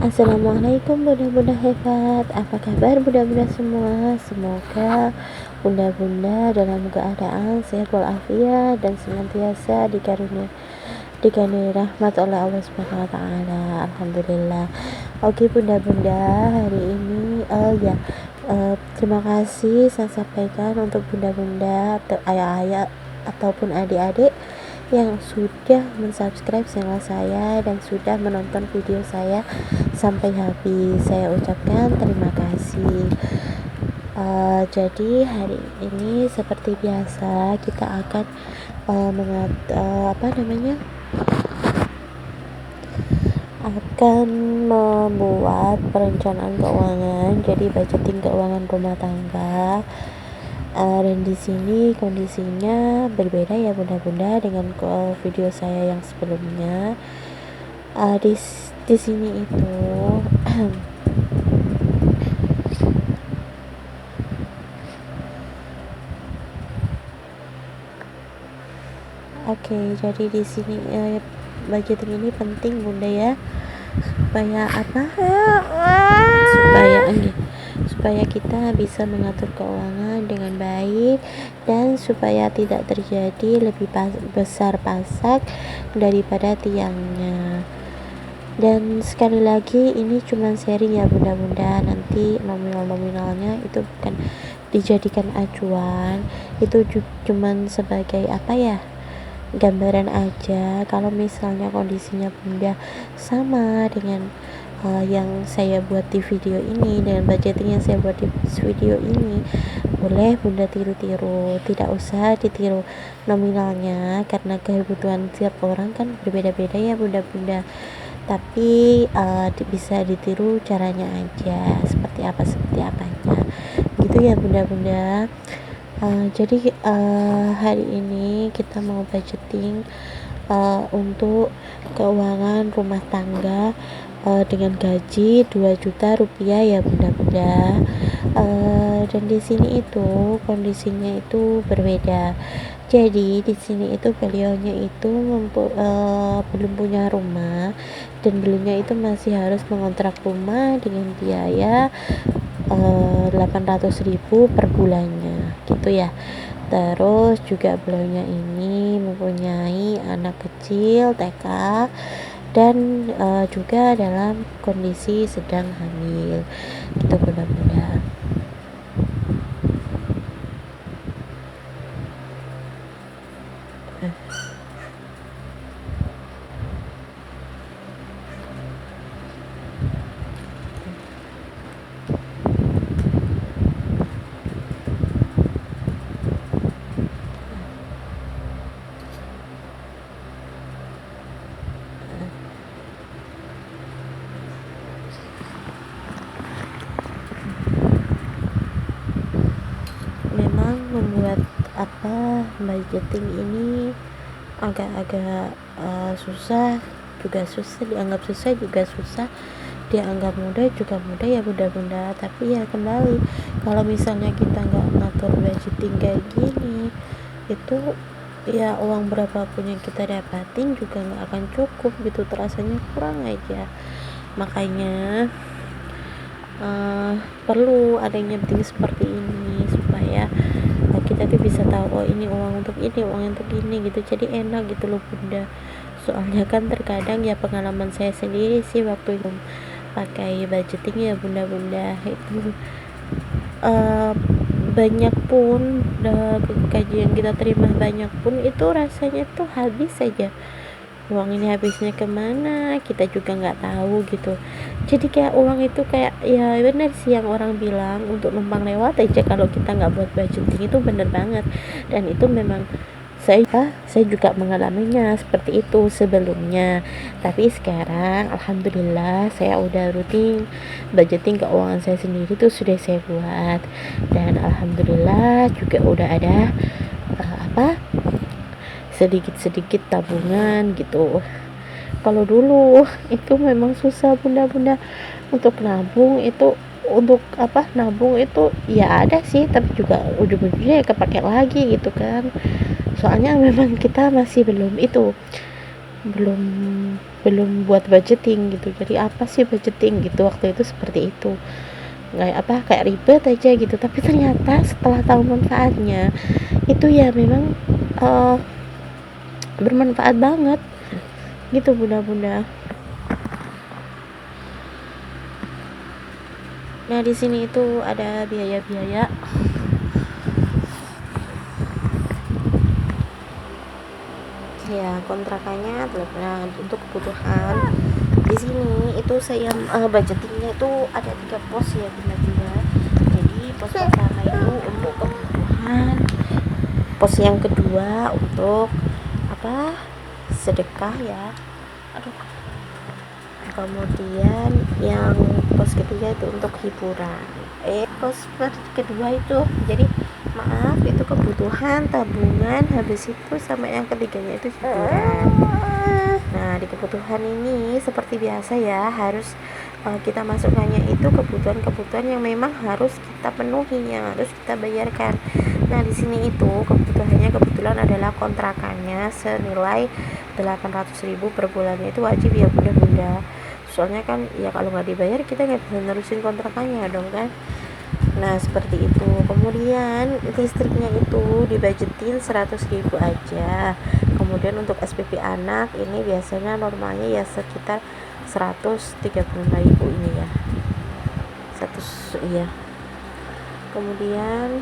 Assalamualaikum bunda-bunda hebat. Apa kabar bunda-bunda semua? Semoga bunda-bunda dalam keadaan sehat walafiat dan senantiasa dikaruniai rahmat oleh Allah Subhanahu wa taala. Alhamdulillah. Oke bunda-bunda, hari ini terima kasih saya sampaikan untuk bunda-bunda atau ayah-ayah ataupun adik-adik yang sudah mensubscribe channel saya dan sudah menonton video saya sampai habis. Saya ucapkan terima kasih. Jadi hari ini seperti biasa kita akan akan membuat perencanaan keuangan, jadi budgeting keuangan rumah tangga. Dan di sini kondisinya berbeda ya bunda-bunda dengan video saya yang sebelumnya. Di sini itu Oke, jadi di sini budgeting ini penting bunda ya, supaya supaya kita bisa mengatur keuangan dengan baik dan supaya tidak terjadi lebih besar pasak daripada tiangnya. Dan sekali lagi ini cuma sharing ya bunda-bunda, nanti nominalnya itu bukan dijadikan acuan, itu cuman sebagai gambaran aja. Kalau misalnya kondisinya bunda sama dengan yang saya buat di video ini, dengan budgeting yang saya buat di video ini, boleh bunda tiru-tiru, tidak usah ditiru nominalnya karena kebutuhan tiap orang kan berbeda-beda ya bunda-bunda, tapi bisa ditiru caranya aja, seperti apanya gitu ya bunda-bunda. Jadi hari ini kita mau budgeting untuk keuangan rumah tangga dengan gaji 2 juta rupiah ya bunda-bunda. Dan di sini itu kondisinya itu berbeda. Jadi di sini itu beliaunya itu belum punya rumah dan beliaunya itu masih harus mengontrak rumah dengan biaya 800.000 per bulannya gitu ya. Terus juga beliaunya ini mempunyai anak kecil TK dan juga dalam kondisi sedang hamil gitu bunda-bunda. Memang membuat budgeting ini agak-agak susah dianggap susah juga susah, dianggap mudah juga mudah ya bunda-bunda. Tapi ya kembali, kalau misalnya kita nggak ngatur budgeting kayak gini, itu ya uang berapapun yang kita dapatin juga nggak akan cukup gitu, terasanya kurang aja. Makanya perlu adanya budgeting seperti ini supaya kita tuh bisa tahu, oh ini uang untuk ini gitu, jadi enak gitu loh bunda. Soalnya kan terkadang ya pengalaman saya sendiri sih waktu itu pakai budgeting ya bunda-bunda, itu banyak pun gaji yang kita terima banyak pun itu rasanya tuh habis saja. Uang ini habisnya kemana kita juga nggak tahu gitu. Jadi kayak uang itu kayak, ya benar sih yang orang bilang untuk numpang lewat aja kalau kita nggak buat budgeting, itu bener banget. Dan itu memang saya juga mengalaminya seperti itu sebelumnya, tapi sekarang alhamdulillah saya udah rutin budgeting keuangan saya sendiri tuh sudah saya buat, dan alhamdulillah juga udah ada sedikit-sedikit tabungan gitu. Kalau dulu itu memang susah bunda-bunda untuk nabung itu, nabung itu ya ada sih, tapi juga ujung-ujungnya ya kepake lagi gitu kan. Soalnya memang kita masih belum itu belum belum buat budgeting gitu. Jadi apa sih budgeting gitu, waktu itu seperti itu, nggak apa, kayak ribet aja gitu. Tapi ternyata setelah tahu manfaatnya itu ya memang bermanfaat banget gitu bunda-bunda. Nah di sini itu ada biaya-biaya. Ya kontrakannya untuk kebutuhan di sini itu saya budgetingnya itu ada 3 pos ya bunda-bunda. Jadi pos pertama itu untuk kebutuhan, pos yang kedua untuk apa, sedekah ya, aduh, kemudian yang pos ketiga itu untuk hiburan. Pos kedua itu, jadi maaf, itu kebutuhan, tabungan, habis itu sama yang ketiganya itu hiburan. Nah di kebutuhan ini seperti biasa ya, harus kita masukkannya itu kebutuhan-kebutuhan yang memang harus kita penuhi, yang harus kita bayarkan. Nah di sini itu kebutuhannya kebetulan adalah kontrakannya senilai 800.000 per bulannya, itu wajib ya bunda-bunda. Soalnya kan ya kalau nggak dibayar kita nggak bisa nerusin kontrakannya dong kan. Nah seperti itu. Kemudian listriknya itu dibudgetin 100.000 aja. Kemudian untuk SPP anak ini biasanya normalnya ya sekitar 135.000 ini ya, 100 iya. Kemudian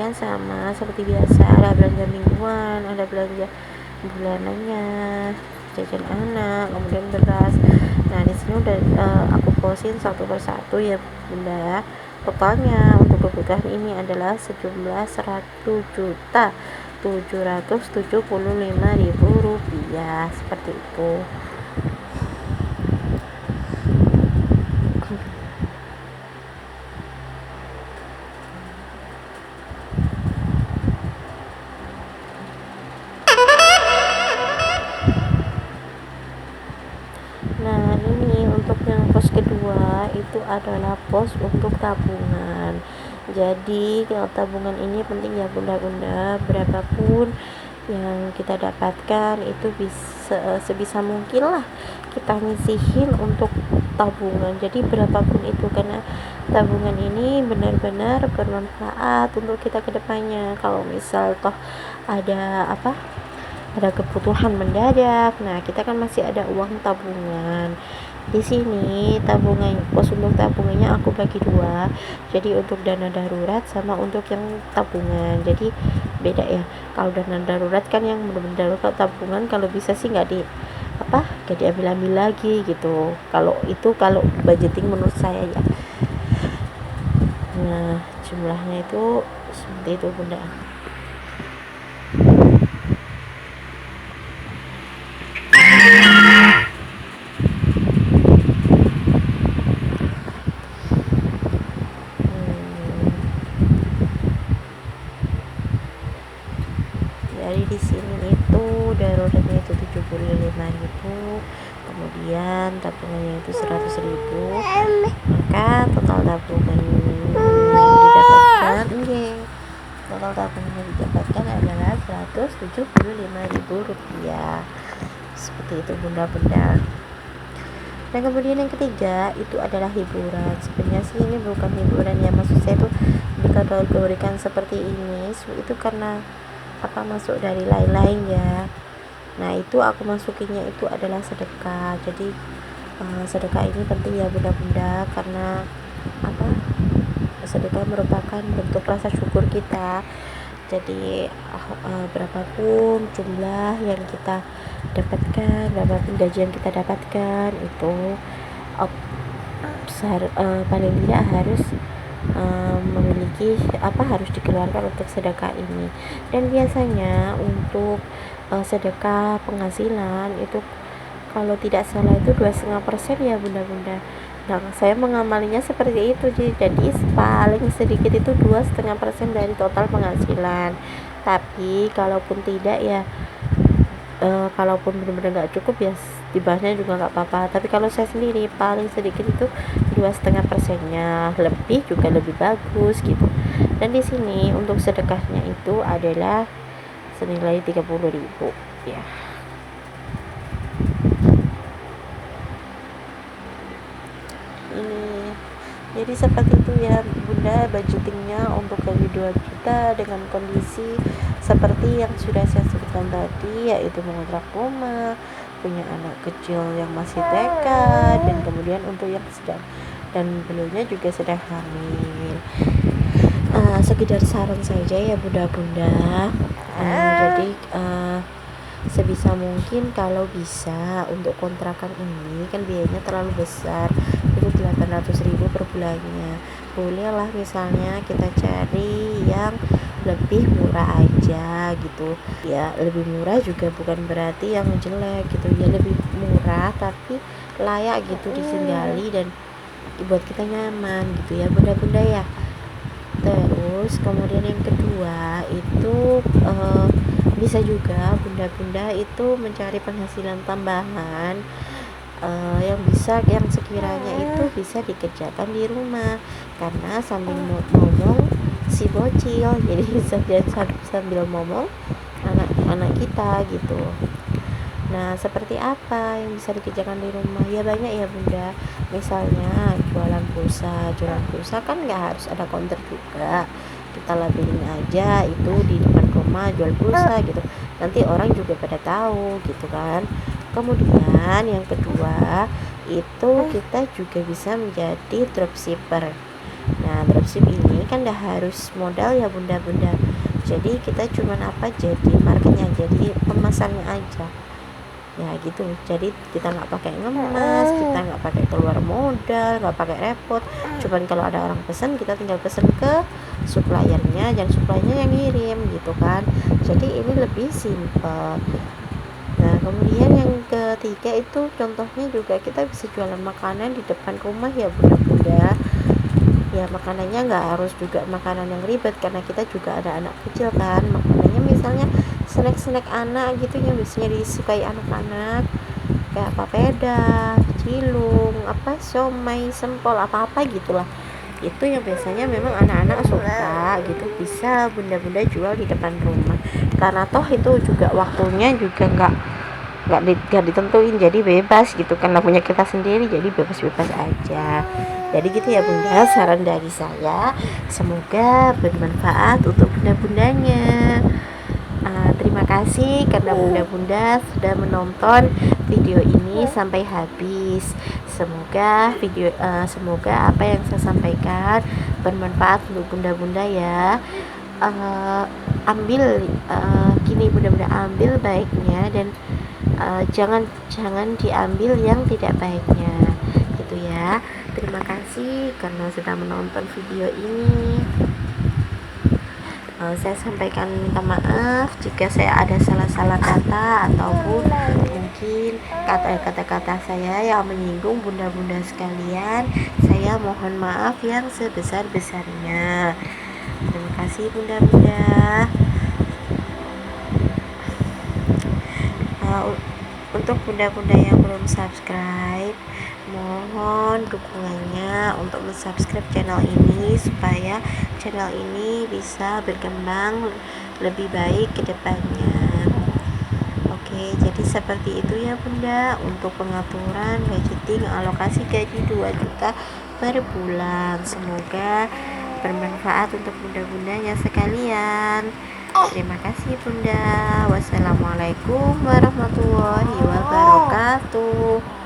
sama seperti biasa ada belanja mingguan, ada belanja bulanannya, jajan anak, kemudian beras. Nah di sini udah aku posin satu persatu ya bunda. Totalnya untuk kebutuhan ini adalah sejumlah 100.775.000 rupiah, seperti itu. Nah ini untuk yang pos kedua itu adalah pos untuk tabungan. Jadi kalau tabungan ini penting ya bunda-bunda, berapapun yang kita dapatkan itu bisa sebisa mungkin lah kita ngisihin untuk tabungan. Jadi berapapun itu, karena tabungan ini benar-benar bermanfaat untuk kita kedepannya. Kalau misal toh ada kebutuhan mendadak, nah kita kan masih ada uang tabungan. Di sini pos untuk tabungannya aku bagi dua, jadi untuk dana darurat sama untuk yang tabungan. Jadi beda ya, kalau dana darurat kan yang benar-benar darurat, tabungan kalau bisa sih nggak diambil lagi gitu, kalau budgeting menurut saya ya. Nah jumlahnya itu seperti itu bunda. Jadi di sini itu daruratnya itu 75.000, kemudian tabungannya itu 100.000, maka total tabungan yang didapatkan adalah 175.000 rupiah, seperti itu bunda-bunda. Dan kemudian yang ketiga itu adalah hiburan. Sebenarnya sih ini bukan hiburan ya, maksud saya itu dikategorikan seperti ini itu karena masuk dari lain-lain ya. Nah itu aku masukinnya itu adalah sedekah. Jadi sedekah ini penting ya bunda-bunda, karena sedekah merupakan bentuk rasa syukur kita. Jadi berapapun jumlah yang kita dapatkan, berapapun gaji yang kita dapatkan itu paling tidak harus memiliki harus dikeluarkan untuk sedekah ini. Dan biasanya untuk sedekah penghasilan itu kalau tidak salah itu 2,5% ya bunda-bunda. Nah saya mengamalinya seperti itu, jadi paling sedikit itu 2,5% dari total penghasilan. Tapi kalaupun tidak ya, kalaupun benar-benar nggak cukup ya di bawahnya juga nggak apa-apa, tapi kalau saya sendiri paling sedikit itu 2,5%-nya, lebih juga lebih bagus gitu. Dan di sini untuk sedekahnya itu adalah senilai 30.000 ya. Ini jadi seperti itu ya Bunda, budgetingnya untuk gaji 2 juta dengan kondisi seperti yang sudah saya sebutkan tadi, yaitu mengontrak rumah, punya anak kecil yang masih TK, dan kemudian untuk yang sedang, dan beliaunya juga sedang hamil. Sekedar saran saja ya Bunda-Bunda. Jadi sebisa mungkin kalau bisa untuk kontrakan ini kan biayanya terlalu besar, itu 800.000 per bulannya. Bolehlah misalnya kita cari yang lebih murah aja gitu ya. Lebih murah juga bukan berarti yang jelek gitu ya, lebih murah tapi layak gitu ditinggali dan buat kita nyaman gitu ya Bunda-Bunda ya. Terus kemudian yang kedua itu bisa juga Bunda-Bunda itu mencari penghasilan tambahan yang sekiranya itu bisa dikerjakan di rumah, karena sambil ngomong si bocil, jadi sambil ngomong anak-anak kita gitu. Nah, seperti apa yang bisa dikerjakan di rumah? Ya banyak ya Bunda. Misalnya jualan pulsa kan nggak harus ada counter juga. Kita labelin aja itu di depan rumah jual pulsa gitu. Nanti orang juga pada tahu gitu kan. Kemudian yang kedua itu kita juga bisa menjadi dropshipper. Nah, dropship ini kan nggak harus modal ya Bunda-Bunda. Jadi kita cuman jadi marketnya, jadi pemasarnya aja ya gitu. Jadi kita nggak pakai ngemas, kita nggak pakai keluar modal, nggak pakai repot. Cuman kalau ada orang pesan, kita tinggal pesan ke suppliernya dan suppliernya yang ngirim gitu kan. Jadi ini lebih simple. Nah, kemudian yang ketiga itu contohnya juga kita bisa jualan makanan di depan rumah ya Bunda-Bunda. Ya makanannya nggak harus juga makanan yang ribet, karena kita juga ada anak kecil kan. Makanannya misalnya snack anak gitu yang biasanya disukai anak-anak, kayak papeda, cilung, somai, sempol, apa-apa gitulah. Itu yang biasanya memang anak-anak suka gitu, bisa Bunda-Bunda jual di depan rumah, karena toh itu juga waktunya juga nggak ditentuin, jadi bebas gitu kan, punya kita sendiri, jadi bebas-bebas aja. Jadi gitu ya Bunda, saran dari saya, semoga bermanfaat untuk Bunda-bundanya. Terima kasih karena Bunda-Bunda sudah menonton video ini sampai habis. Semoga apa yang saya sampaikan bermanfaat untuk Bunda-Bunda ya. Gini Bunda-Bunda, ambil baiknya dan jangan diambil yang tidak baiknya gitu ya. Terima kasih karena sudah menonton video ini. Saya sampaikan minta maaf jika saya ada salah-salah kata ataupun mungkin kata-kata saya yang menyinggung Bunda-Bunda sekalian. Saya mohon maaf yang sebesar-besarnya. Terima kasih Bunda-Bunda. Untuk Bunda-Bunda yang belum subscribe, mohon dukungannya untuk subscribe channel ini supaya channel ini bisa berkembang lebih baik ke depannya. Oke, jadi seperti itu ya Bunda untuk pengaturan budgeting alokasi gaji 2 juta per bulan. Semoga bermanfaat untuk Bunda-bundanya sekalian. Terima kasih Bunda. Wassalamualaikum warahmatullahi wabarakatuh.